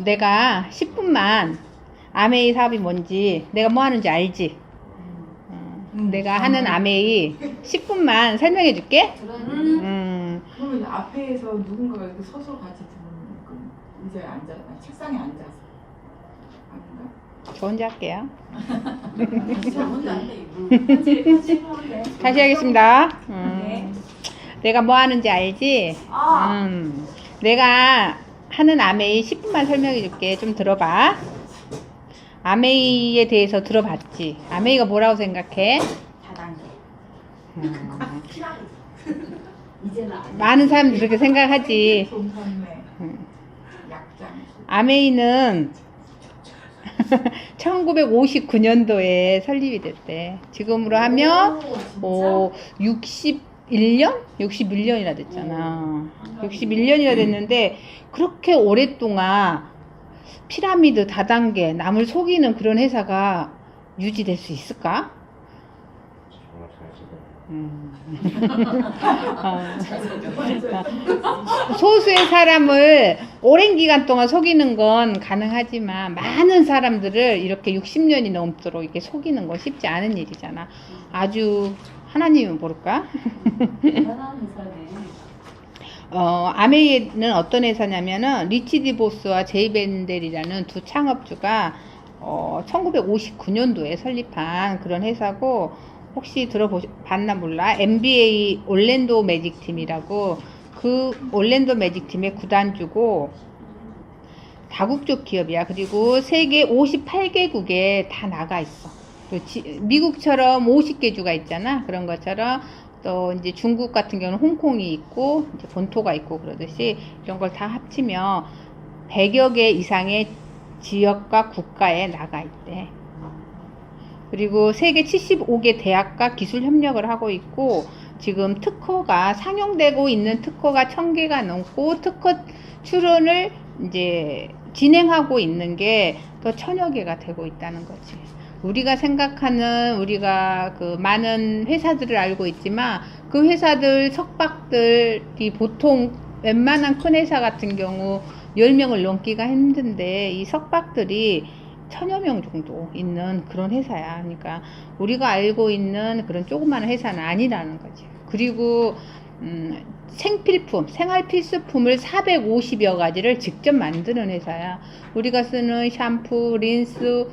내가 10분만 아메이 사업이 뭔지 내가 뭐 하는지 알지? 내가 하는 아메이 10분만 설명해 줄게. 그러면 앞에서 누군가가 이렇게 서서 같이 들으면 의자에 앉아, 책상에 앉아서 아닌가? 저 혼자 할게요. 저 혼자 안 돼. 다시 하겠습니다. 네. 내가 뭐 하는지 알지? 내가 하는 아메이 10분만 설명해 줄게. 좀 들어봐. 아메이에 대해서 들어봤지? 아메이가 뭐라고 생각해? 다단계. 많은 사람들이 그렇게 생각하지. 동선매. 약장. 아메이는 1959년도에 설립이 됐대. 지금으로 하면 61년? 61년이나 됐잖아. 61년이나 됐는데 그렇게 오랫동안 피라미드 다단계 남을 속이는 그런 회사가 유지될 수 있을까? 소수의 사람을 오랜 기간 동안 속이는 건 가능하지만 많은 사람들을 이렇게 60년이 넘도록 이렇게 속이는 건 쉽지 않은 일이잖아. 아주 하나님은 모를까? 아메이는 어떤 회사냐면은 리치 디보스와 제이 벤델이라는 두 창업주가 1959년도에 설립한 그런 회사고, 혹시 들어봤나 몰라. NBA 올랜도 매직 팀이라고, 그 올랜도 매직 팀의 구단주고 다국적 기업이야. 그리고 세계 58개국에 다 나가 있어. 미국처럼 50개 주가 있잖아. 그런 것처럼 또 이제 중국 같은 경우는 홍콩이 있고 이제 본토가 있고 그러듯이 이런 걸 다 합치면 100여 개 이상의 지역과 국가에 나가 있대. 그리고 세계 75개 대학과 기술 협력을 하고 있고, 지금 특허가 상용되고 있는 특허가 1000개가 넘고, 특허 출원을 이제 진행하고 있는 게 또 1000여 개가 되고 있다는 거지. 우리가 생각하는, 우리가 그 많은 회사들을 알고 있지만 그 회사들 석박들이 보통 웬만한 큰 회사 같은 경우 10명을 넘기가 힘든데, 이 석박들이 1000여 명 정도 있는 그런 회사야. 그러니까 우리가 알고 있는 그런 조그마한 회사는 아니라는 거지. 그리고 생필품, 생활 필수품을 450여 가지를 직접 만드는 회사야. 우리가 쓰는 샴푸, 린스,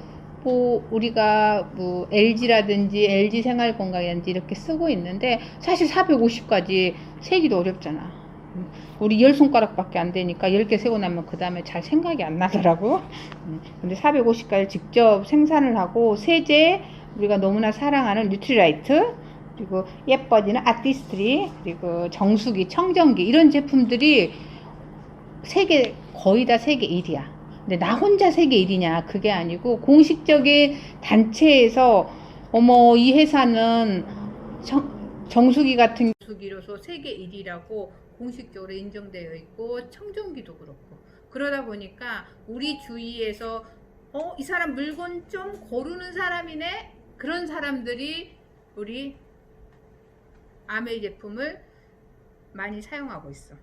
우리가 뭐 LG라든지 LG 생활건강이라든지 이렇게 쓰고 있는데 사실 450가지 세기도 어렵잖아. 우리 10손가락밖에 안 되니까 10개 세고 나면 그 다음에 잘 생각이 안 나더라고. 근데 450가지 직접 생산을 하고, 세제, 우리가 너무나 사랑하는 뉴트리라이트, 그리고 예뻐지는 아티스트리, 그리고 정수기, 청정기, 이런 제품들이 세계, 거의 다 세계 1위야. 근데 나 혼자 세계 1위냐? 그게 아니고 공식적인 단체에서 어머, 이 회사는 정수기 같은 정수기로서 세계 1위라고 공식적으로 인정되어 있고, 청정기도 그렇고. 그러다 보니까 우리 주위에서 이 사람 물건 좀 고르는 사람이네? 그런 사람들이 우리 아메이 제품을 많이 사용하고 있어.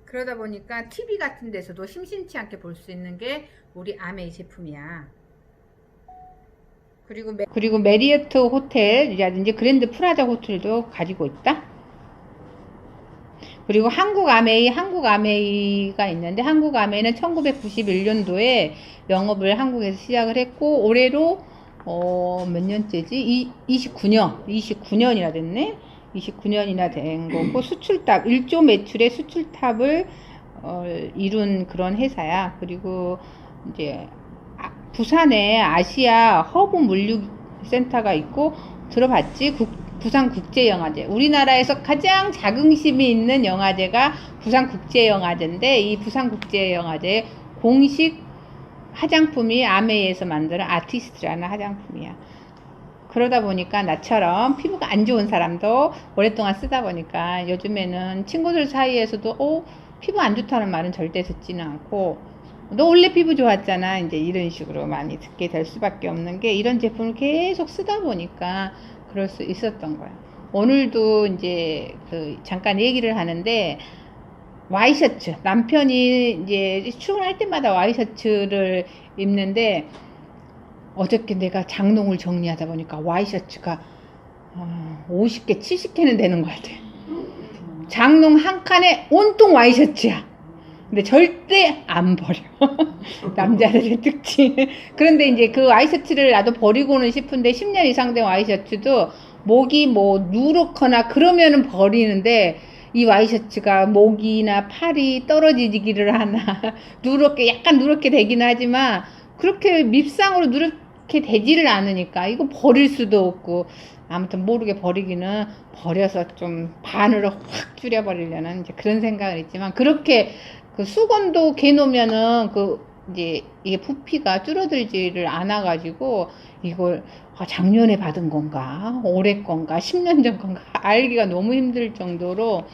그러다 보니까 TV 같은 데서도 심심치 않게 볼 수 있는 게 우리 아메이 제품이야. 그리고 메리어트 호텔이라든지 그랜드 프라자 호텔도 가지고 있다. 그리고 한국 아메이가 있는데, 한국 아메이는 1991년도에 영업을 한국에서 시작을 했고, 올해로 몇 년째지? 29년이나 됐네. 29년이나 된 거고, 수출탑 1조 매출의 수출탑을 이룬 그런 회사야. 그리고 이제 부산에 아시아 허브 물류센터가 있고, 들어봤지? 부산국제영화제. 우리나라에서 가장 자긍심이 있는 영화제가 부산국제영화제인데, 이 부산국제영화제 공식 화장품이 아메이에서 만드는 아티스트라는 화장품이야. 그러다 보니까 나처럼 피부가 안 좋은 사람도 오랫동안 쓰다 보니까 요즘에는 친구들 사이에서도 피부 안 좋다는 말은 절대 듣지는 않고, 너 원래 피부 좋았잖아, 이제 이런 식으로 많이 듣게 될 수밖에 없는 게, 이런 제품을 계속 쓰다 보니까 그럴 수 있었던 거야. 오늘도 이제 잠깐 얘기를 하는데, 와이셔츠. 남편이 이제 출근할 때마다 와이셔츠를 입는데 어저께 내가 장롱을 정리하다 보니까 와이셔츠가 50개, 70개는 되는 것 같아. 장롱 한 칸에 온통 와이셔츠야. 근데 절대 안 버려. 남자들의 특징. 그런데 이제 그 와이셔츠를 나도 버리고는 싶은데 10년 이상 된 와이셔츠도 목이 뭐 누렇거나 그러면은 버리는데 이 와이셔츠가 목이나 팔이 떨어지기를 하나 누렇게 약간 누렇게 되긴 하지만 그렇게 밉상으로 누렇게 되지를 않으니까 이거 버릴 수도 없고 아무튼 모르게 버리기는 버려서 좀 반으로 확 줄여버리려는 이제 그런 생각을 했지만 그렇게 그 수건도 개놓으면은 그 이제 이게 부피가 줄어들지를 않아가지고 이걸 작년에 받은 건가 올해 건가 10년 전 건가 알기가 너무 힘들 정도로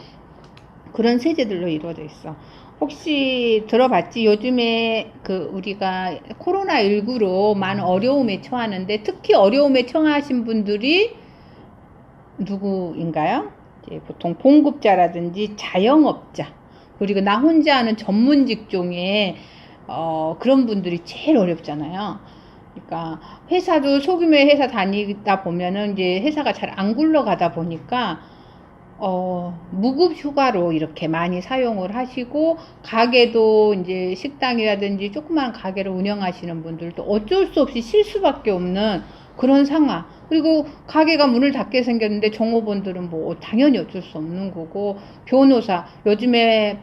그런 세제들로 이루어져 있어. 혹시 들어봤지? 요즘에 그 우리가 코로나19로 많은 어려움에 처하는데 특히 어려움에 처하신 분들이 누구인가요? 이제 보통 봉급자라든지 자영업자 그리고 나 혼자 하는 전문 직종에 그런 분들이 제일 어렵잖아요. 그러니까 회사도 소규모의 회사 다니다 보면은 이제 회사가 잘 안 굴러가다 보니까 무급 휴가로 이렇게 많이 사용을 하시고 가게도 이제 식당이라든지 조그만 가게를 운영하시는 분들도 어쩔 수 없이 쉴 수밖에 없는 그런 상황. 그리고 가게가 문을 닫게 생겼는데 종업원들은 뭐 당연히 어쩔 수 없는 거고 변호사 요즘에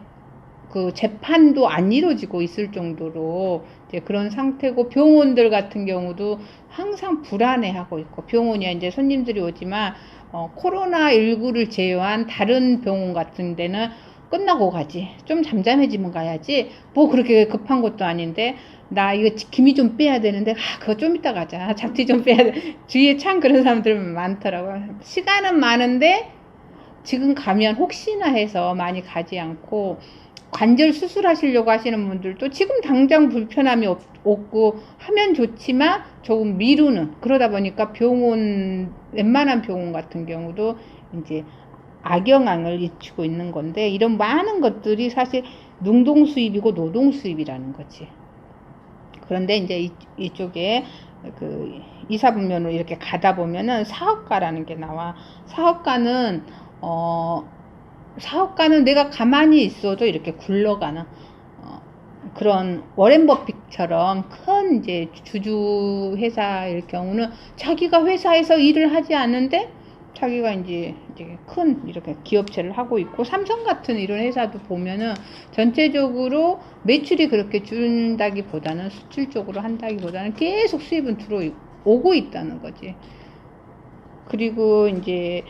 그 재판도 안 이루어지고 있을 정도로 이제 그런 상태고 병원들 같은 경우도 항상 불안해하고 있고 병원이야 이제 손님들이 오지만 코로나19를 제외한 다른 병원 같은 데는 끝나고 가지 좀 잠잠해지면 가야지 뭐 그렇게 급한 것도 아닌데 나 이거 기미 좀 빼야 되는데 그거 좀 이따 가자 잡티 좀 빼야 돼 주위에 참 그런 사람들 많더라고요. 시간은 많은데 지금 가면 혹시나 해서 많이 가지 않고 관절 수술하시려고 하시는 분들도 지금 당장 불편함이 없고 하면 좋지만 조금 미루는 그러다 보니까 병원 웬만한 병원 같은 경우도 이제 악영향을 끼치고 있는 건데 이런 많은 것들이 사실 능동 수입이고 노동 수입이라는 거지. 그런데 이제 이쪽에 그 이사분면으로 이렇게 가다 보면은 사업가라는 게 나와. 사업가는 내가 가만히 있어도 이렇게 굴러가는 그런 워렌 버핏처럼 큰 이제 주주 회사일 경우는 자기가 회사에서 일을 하지 않는데 자기가 이제 큰 이렇게 기업체를 하고 있고 삼성 같은 이런 회사도 보면은 전체적으로 매출이 그렇게 준다기보다는 수출적으로 한다기보다는 계속 수입은 들어오고 있다는 거지. 그리고 이제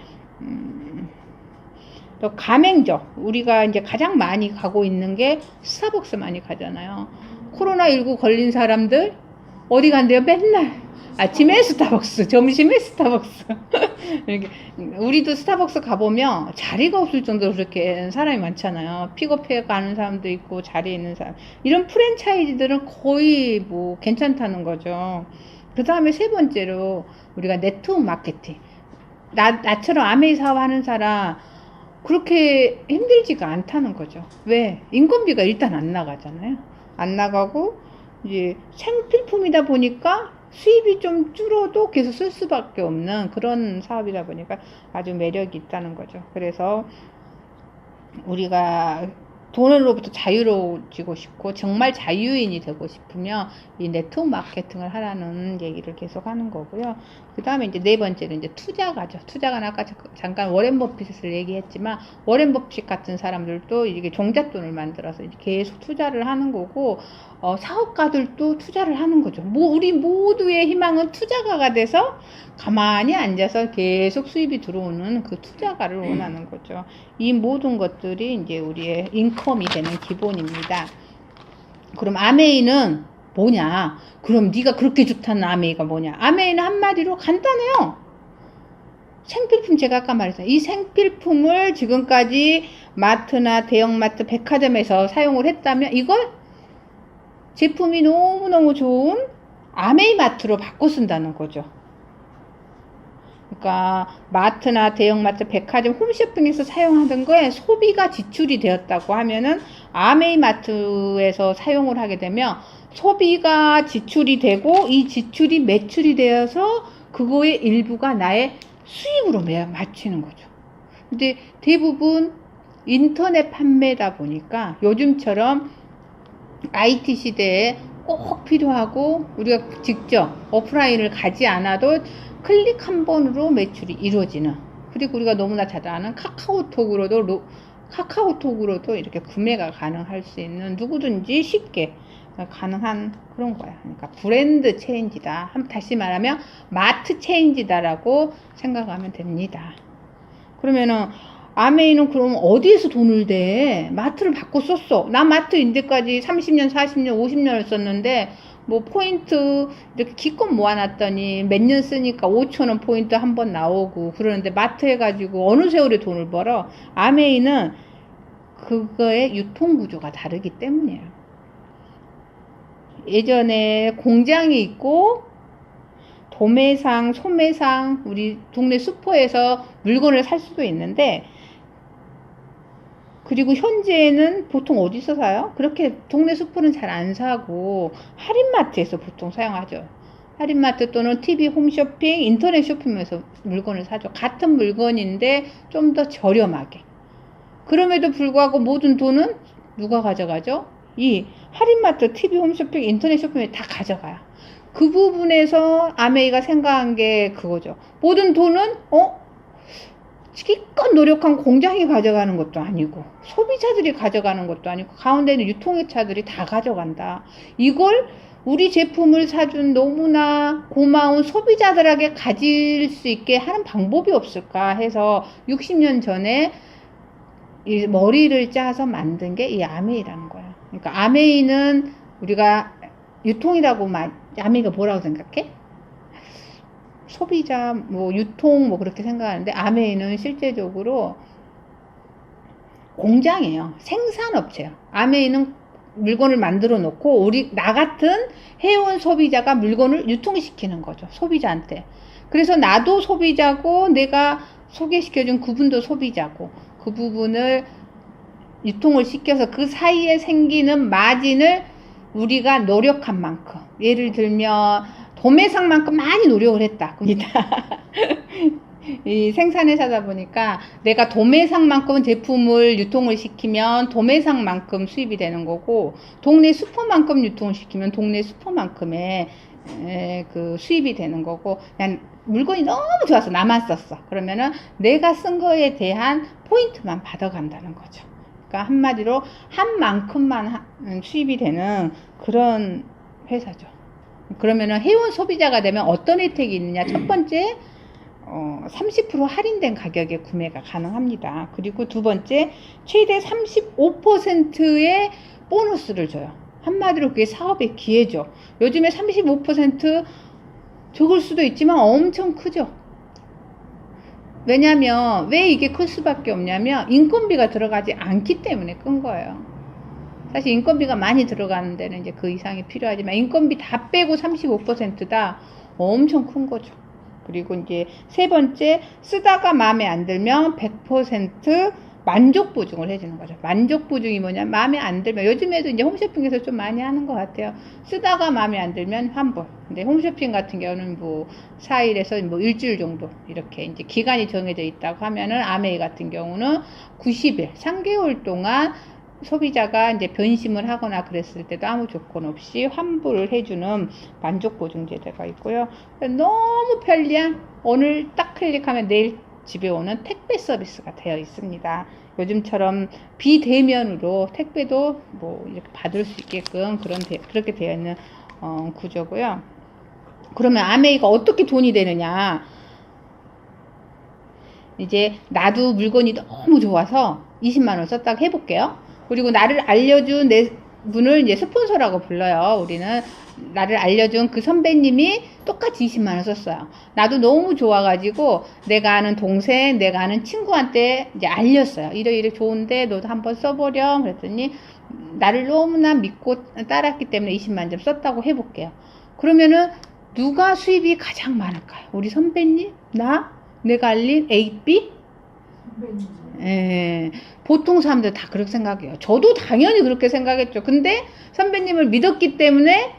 또 가맹점 우리가 이제 가장 많이 가고 있는 게 스타벅스 많이 가잖아요. 코로나19 걸린 사람들 어디 간대요? 맨날 아침에 스타벅스, 점심에 스타벅스. 이렇게 우리도 스타벅스 가보면 자리가 없을 정도로 그렇게 사람이 많잖아요. 픽업해 가는 사람도 있고 자리에 있는 사람. 이런 프랜차이즈들은 거의 뭐 괜찮다는 거죠. 그 다음에 세 번째로 우리가 네트워크 마케팅. 나처럼 아메이 사업하는 사람 그렇게 힘들지가 않다는 거죠. 왜? 인건비가 일단 안 나가잖아요. 안 나가고 이제 생필품이다 보니까 수입이 좀 줄어도 계속 쓸 수밖에 없는 그런 사업이다 보니까 아주 매력이 있다는 거죠. 그래서 우리가 돈으로부터 자유로워지고 싶고 정말 자유인이 되고 싶으면 이 네트워크 마케팅을 하라는 얘기를 계속 하는 거고요. 그 다음에 이제 네 번째는 이제 투자가죠. 투자가는 아까 잠깐 워렌 버핏을 얘기했지만 워렌 버핏 같은 사람들도 이게 종잣돈을 만들어서 계속 투자를 하는 거고 사업가들도 투자를 하는 거죠. 뭐 우리 모두의 희망은 투자가가 돼서 가만히 앉아서 계속 수입이 들어오는 그 투자가를 원하는 거죠. 이 모든 것들이 이제 우리의 인컴이 되는 기본입니다. 그럼 아메이는 뭐냐? 그럼 네가 그렇게 좋다는 아메이가 뭐냐? 아메이는 한마디로 간단해요. 생필품 제가 아까 말했어요. 이 생필품을 지금까지 마트나 대형마트, 백화점에서 사용을 했다면 이걸 제품이 너무너무 좋은 아메이 마트로 바꿔 쓴다는 거죠. 그러니까 마트나 대형마트, 백화점, 홈쇼핑에서 사용하던 거에 소비가 지출이 되었다고 하면은 아메이 마트에서 사용을 하게 되면 소비가 지출이 되고 이 지출이 매출이 되어서 그거의 일부가 나의 수익으로 맞추는 거죠. 근데 대부분 인터넷 판매다 보니까 요즘처럼 IT 시대에 꼭 필요하고 우리가 직접 오프라인을 가지 않아도 클릭 한 번으로 매출이 이루어지는, 그리고 우리가 너무나 잘 아는 카카오톡으로도 이렇게 구매가 가능할 수 있는, 누구든지 쉽게 가능한 그런 거야. 그러니까 브랜드 체인지다. 다시 말하면 마트 체인지다라고 생각하면 됩니다. 그러면은 아메이는 그럼 어디에서 돈을 대? 마트를 바꿔 썼어. 나 마트 인제까지 30년, 40년, 50년을 썼는데 뭐 포인트 이렇게 기껏 모아놨더니 몇 년 쓰니까 5,000원 포인트 한 번 나오고 그러는데 마트 해가지고 어느 세월에 돈을 벌어? 아메이는 그거의 유통구조가 다르기 때문이에요. 예전에 공장이 있고 도매상, 소매상, 우리 동네 슈퍼에서 물건을 살 수도 있는데, 그리고 현재는 보통 어디서 사요? 그렇게 동네 슈퍼는 잘 안 사고 할인마트에서 보통 사용하죠. 할인마트 또는 TV 홈쇼핑, 인터넷 쇼핑에서 물건을 사죠. 같은 물건인데 좀 더 저렴하게. 그럼에도 불구하고 모든 돈은 누가 가져가죠? 이 할인마트, TV 홈쇼핑, 인터넷 쇼핑에 다 가져가요. 그 부분에서 아메이가 생각한 게 그거죠. 모든 돈은 기껏 노력한 공장이 가져가는 것도 아니고 소비자들이 가져가는 것도 아니고 가운데 있는 유통회사들이 다 가져간다. 이걸 우리 제품을 사준 너무나 고마운 소비자들에게 가질 수 있게 하는 방법이 없을까 해서 60년 전에 이 머리를 짜서 만든 게 이 아메이라는 거야. 그러니까 아메이는 우리가 유통이라고 아메이가 뭐라고 생각해? 소비자, 뭐 유통, 뭐 그렇게 생각하는데 아메이는 실제적으로 공장이에요. 생산업체예요. 아메이는 물건을 만들어 놓고 나 같은 해온 소비자가 물건을 유통시키는 거죠. 소비자한테. 그래서 나도 소비자고 내가 소개시켜준 그분도 소비자고 그 부분을 유통을 시켜서 그 사이에 생기는 마진을 우리가 노력한 만큼, 예를 들면 도매상만큼 많이 노력을 했다. 이 생산회사다 보니까 내가 도매상만큼 제품을 유통을 시키면 도매상만큼 수입이 되는 거고, 동네 슈퍼만큼 유통을 시키면 동네 슈퍼만큼의 그 수입이 되는 거고, 그냥 물건이 너무 좋아서 나만 썼어. 그러면은 내가 쓴 거에 대한 포인트만 받아간다는 거죠. 그러니까 한마디로 한 만큼만 수입이 되는 그런 회사죠. 그러면은 해온 소비자가 되면 어떤 혜택이 있느냐? 첫 번째, 30% 할인된 가격에 구매가 가능합니다. 그리고 두 번째, 최대 35%의 보너스를 줘요. 한마디로 그게 사업의 기회죠. 요즘에 35% 적을 수도 있지만 엄청 크죠. 왜냐면 왜 이게 클 수밖에 없냐면 인건비가 들어가지 않기 때문에 큰 거예요. 사실 인건비가 많이 들어가는 데는 이제 그 이상이 필요하지만 인건비 다 빼고 35%다 엄청 큰 거죠. 그리고 이제 세 번째, 쓰다가 마음에 안 들면 100% 만족 보증을 해주는 거죠. 만족 보증이 뭐냐? 마음에 안 들면, 요즘에도 이제 홈쇼핑에서 좀 많이 하는 것 같아요. 쓰다가 마음에 안 들면 환불. 근데 홈쇼핑 같은 경우는 뭐 4일에서 뭐 일주일 정도 이렇게 이제 기간이 정해져 있다고 하면은 아메이 같은 경우는 90일, 3개월 동안 소비자가 이제 변심을 하거나 그랬을 때도 아무 조건 없이 환불을 해주는 만족 보증 제도가 있고요. 너무 편리한, 오늘 딱 클릭하면 내일 집에 오는 택배 서비스가 되어 있습니다. 요즘처럼 비대면으로 택배도 뭐 이렇게 받을 수 있게끔 그렇게 되어 있는 구조고요. 그러면 아메이가 어떻게 돈이 되느냐? 이제 나도 물건이 너무 좋아서 20만 원 썼다고 해볼게요. 그리고 나를 알려준 분을 이제 스폰서라고 불러요. 우리는 나를 알려준 그 선배님이 똑같이 20만 원 썼어요. 나도 너무 좋아가지고 내가 아는 동생, 내가 아는 친구한테 이제 알렸어요. 이래 좋은데 너도 한번 써보렴. 그랬더니 나를 너무나 믿고 따랐기 때문에 20만 점 썼다고 해볼게요. 그러면은 누가 수입이 가장 많을까요? 우리 선배님? 나? 내가 알린 A, B? 선배님. 예, 보통 사람들 다 그렇게 생각해요. 저도 당연히 그렇게 생각했죠. 근데 선배님을 믿었기 때문에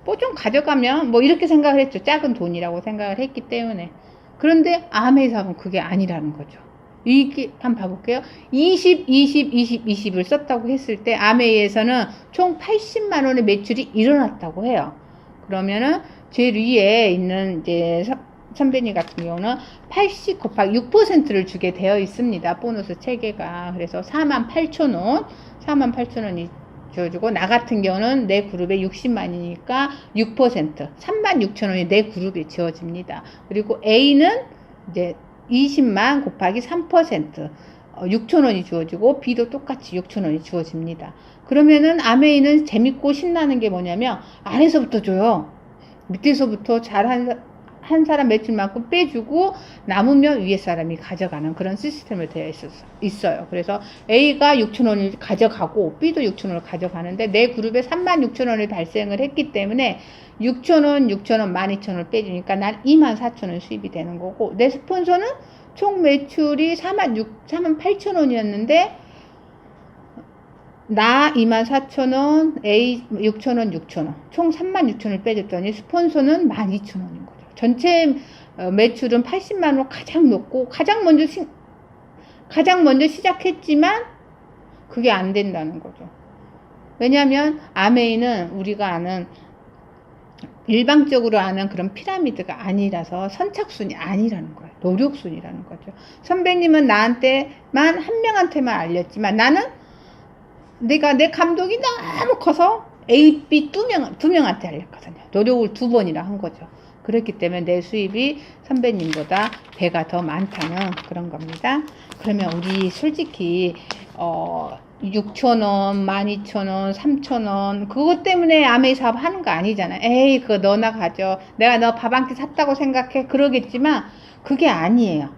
뭐 좀 가져가면 뭐 이렇게 생각을 했죠. 작은 돈이라고 생각을 했기 때문에. 그런데 아메이 사업은 그게 아니라는 거죠. 이게 한번 봐볼게요. 20, 20, 20, 20을 썼다고 했을 때 아메이에서는 총 80만 원의 매출이 일어났다고 해요. 그러면은 제일 위에 있는 이제 선배님 같은 경우는 80 곱하기 6%를 주게 되어 있습니다. 보너스 체계가. 그래서 48,000원, 48,000원이 주어주고, 나 같은 경우는 내 그룹에 60만이니까 6%, 36,000원이 내 그룹에 지어집니다. 그리고 A는 이제 20만 곱하기 3%, 6,000원이 주어지고, B도 똑같이 6,000원이 주어집니다. 그러면은 아메이는 재밌고 신나는 게 뭐냐면, 아래서부터 줘요. 밑에서부터 한 사람 매출만큼 빼주고 남으면 위에 사람이 가져가는 그런 시스템을 되어 있어요. 그래서 A가 6,000원을 가져가고 B도 6,000원을 가져가는데 내 그룹에 36,000원이 발생을 했기 때문에 6,000원, 6,000원, 12,000원을 빼주니까 난 24,000원 수입이 되는 거고, 내 스폰서는 총 매출이 48,000원이었는데 나 24,000원, A 6,000원, 6,000원, 총 36,000원을 빼줬더니 스폰서는 12,000원인 거죠. 전체 매출은 80만 원 가장 높고 가장 먼저 시작했지만 그게 안 된다는 거죠. 왜냐하면 아메이는 우리가 아는 일방적으로 아는 그런 피라미드가 아니라서 선착순이 아니라는 거예요. 노력순이라는 거죠. 선배님은 나한테만 한 명한테만 알렸지만 나는 내 감독이 너무 커서 A, B 두 명한테 알렸거든요. 노력을 2번이나 한 거죠. 그렇기 때문에 내 수입이 선배님보다 배가 더 많다는 그런 겁니다. 그러면 우리 솔직히 6,000원, 12,000원, 3,000원 그것 때문에 아메이 사업 하는 거 아니잖아. 에이 그거 너나 가져. 내가 너 밥 한 끼 샀다고 생각해. 그러겠지만 그게 아니에요.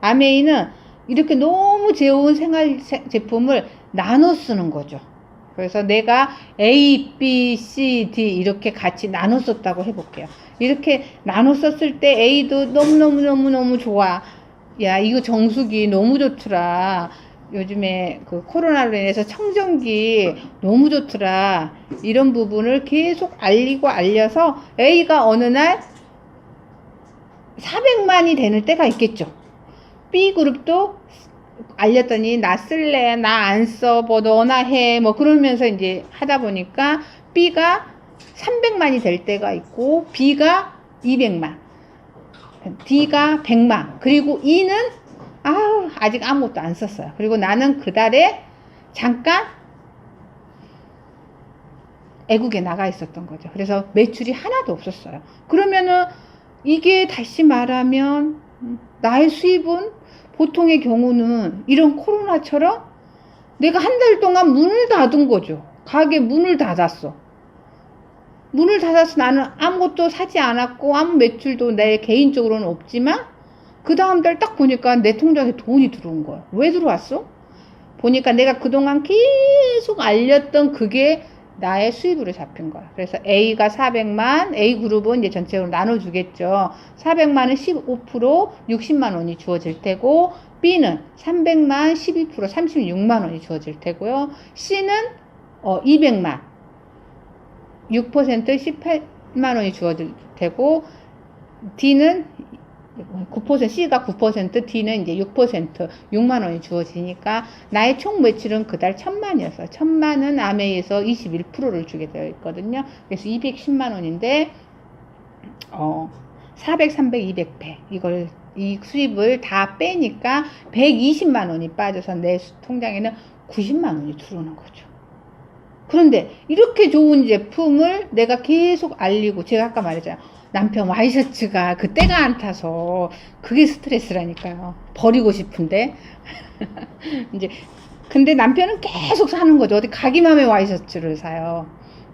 아메이는 이렇게 너무 좋은 생활 제품을 나눠 쓰는 거죠. 그래서 내가 A, B, C, D 이렇게 같이 나눠 썼다고 해볼게요. 이렇게 나눠 썼을 때 A도 너무 좋아. 야 이거 정수기 너무 좋더라. 요즘에 그 코로나로 인해서 청정기 너무 좋더라. 이런 부분을 계속 알려서 A가 어느 날 400만이 되는 때가 있겠죠. B그룹도 알렸더니 나 쓸래, 나 안 써, 뭐 너나 해, 뭐 그러면서 이제 하다 보니까 B가 300만이 될 때가 있고 B가 200만, D가 100만, 그리고 E는 아직 아무것도 안 썼어요. 그리고 나는 그 달에 잠깐 애국에 나가 있었던 거죠. 그래서 매출이 하나도 없었어요. 그러면은 이게 다시 말하면 나의 수입은 보통의 경우는 이런 코로나처럼 내가 한 달 동안 문을 닫은 거죠. 가게 문을 닫았어. 문을 닫아서 나는 아무것도 사지 않았고 아무 매출도 내 개인적으로는 없지만 그 다음 달 딱 보니까 내 통장에 돈이 들어온 거야. 왜 들어왔어? 보니까 내가 그동안 계속 알렸던 그게 나의 수입으로 잡힌 거야. 그래서 A가 400만, A그룹은 이제 전체적으로 나눠주겠죠. 400만은 15%, 60만 원이 주어질 테고, B는 300만, 12%, 36만 원이 주어질 테고요. C는 200만, 6%, 18만 원이 주어질 테고, D는 9%, C가 9%, D는 이제 6%, 6만 원이 주어지니까 나의 총 매출은 그달 1,000만이었어요. 1,000만은 아메이에서 21%를 주게 되어 있거든요. 그래서 210만 원인데 400, 300, 200배 이 수입을 다 빼니까 120만 원이 빠져서 내 통장에는 90만 원이 들어오는 거죠. 그런데 이렇게 좋은 제품을 내가 계속 알리고, 제가 아까 말했잖아요. 남편 와이셔츠가 그때가 안 타서 그게 스트레스라니까요. 버리고 싶은데 이제 근데 남편은 계속 사는 거죠. 어디 가기만 하면 와이셔츠를 사요.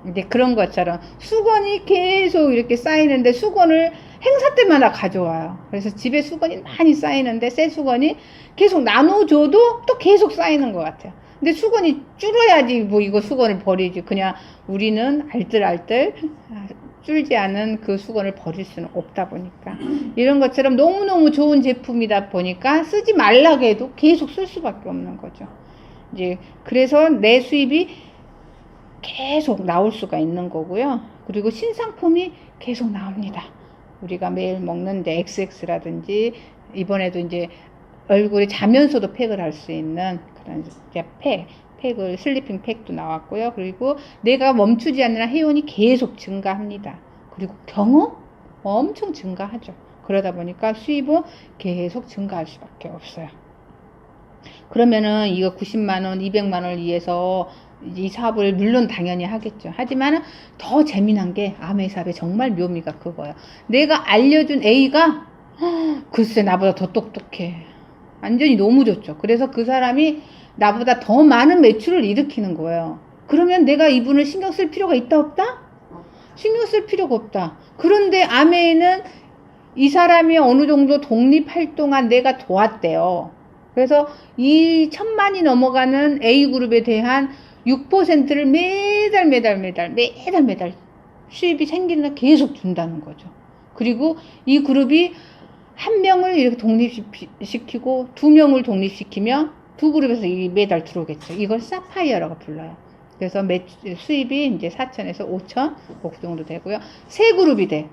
이제 그런 것처럼 수건이 계속 이렇게 쌓이는데 수건을 행사 때마다 가져와요. 그래서 집에 수건이 많이 쌓이는데 새 수건이 계속 나눠줘도 또 계속 쌓이는 것 같아요. 근데 수건이 줄어야지 뭐 이거 수건을 버리지. 그냥 우리는 알뜰알뜰 줄지 않은 그 수건을 버릴 수는 없다 보니까 이런 것처럼 너무너무 좋은 제품이다 보니까 쓰지 말라고 해도 계속 쓸 수밖에 없는 거죠. 이제 그래서 내 수입이 계속 나올 수가 있는 거고요. 그리고 신상품이 계속 나옵니다. 우리가 매일 먹는데 XX라든지 이번에도 이제 얼굴에 자면서도 팩을 할 수 있는 그런 이제 팩을 슬리핑 팩도 나왔고요. 그리고 내가 멈추지 않는 회원이 계속 증가합니다. 그리고 경험 엄청 증가하죠. 그러다 보니까 수입은 계속 증가할 수밖에 없어요. 그러면은 이거 90만 원, 200만 원을 위해서 이 사업을 물론 당연히 하겠죠. 하지만 더 재미난 게 아메이 사업의 정말 묘미가 그거예요. 내가 알려준 A가 글쎄 나보다 더 똑똑해. 완전히 너무 좋죠. 그래서 그 사람이 나보다 더 많은 매출을 일으키는 거예요. 그러면 내가 이분을 신경 쓸 필요가 있다 없다? 신경 쓸 필요가 없다. 그런데 아메이는 이 사람이 어느 정도 독립활동한 내가 도왔대요. 그래서 이 1000만이 넘어가는 A그룹에 대한 6%를 매달 수입이 생기는 날 계속 준다는 거죠. 그리고 이 그룹이 한 명을 이렇게 독립시키고 두 명을 독립시키면 두 그룹에서 이 매달 들어오겠죠. 이걸 사파이어라고 불러요. 그래서 수입이 이제 4천에서 5천 그 정도 되고요. 세 그룹이 돼.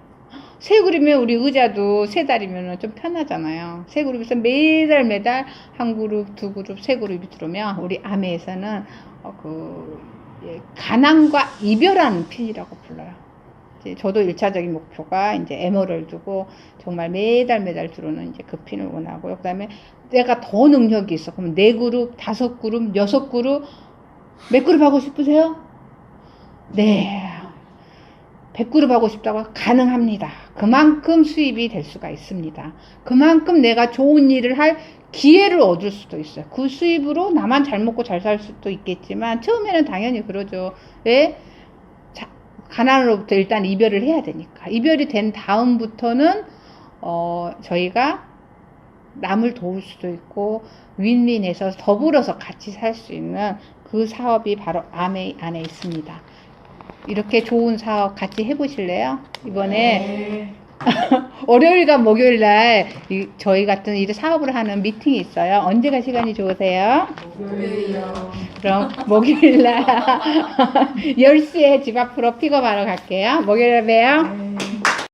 세 그룹이면 우리 의자도 세 달이면 좀 편하잖아요. 세 그룹에서 매달 한 그룹, 두 그룹, 세 그룹이 들어오면 우리 아메에서는 가난과 이별하는 핀이라고 불러요. 이제 저도 1차적인 목표가 이제 에머럴드고 정말 매달 들어오는 이제 그 핀을 원하고요. 그 다음에 내가 더 능력이 있어. 그럼 4그룹, 5그룹, 6그룹, 몇 그룹 하고 싶으세요? 네. 100그룹 하고 싶다고 가능합니다. 그만큼 수입이 될 수가 있습니다. 그만큼 내가 좋은 일을 할 기회를 얻을 수도 있어요. 그 수입으로 나만 잘 먹고 잘 살 수도 있겠지만 처음에는 당연히 그러죠. 왜? 가난으로부터 일단 이별을 해야 되니까. 이별이 된 다음부터는 저희가 남을 도울 수도 있고 윈윈해서 더불어서 같이 살 수 있는 그 사업이 바로 아메이 안에 있습니다. 이렇게 좋은 사업 같이 해보실래요? 이번에 네. 월요일과 목요일날 저희 같은 이 사업을 하는 미팅이 있어요. 언제가 시간이 좋으세요? 목요일이요. 그럼 목요일날 10시에 집 앞으로 픽업하러 갈게요. 목요일에 봬요. 네.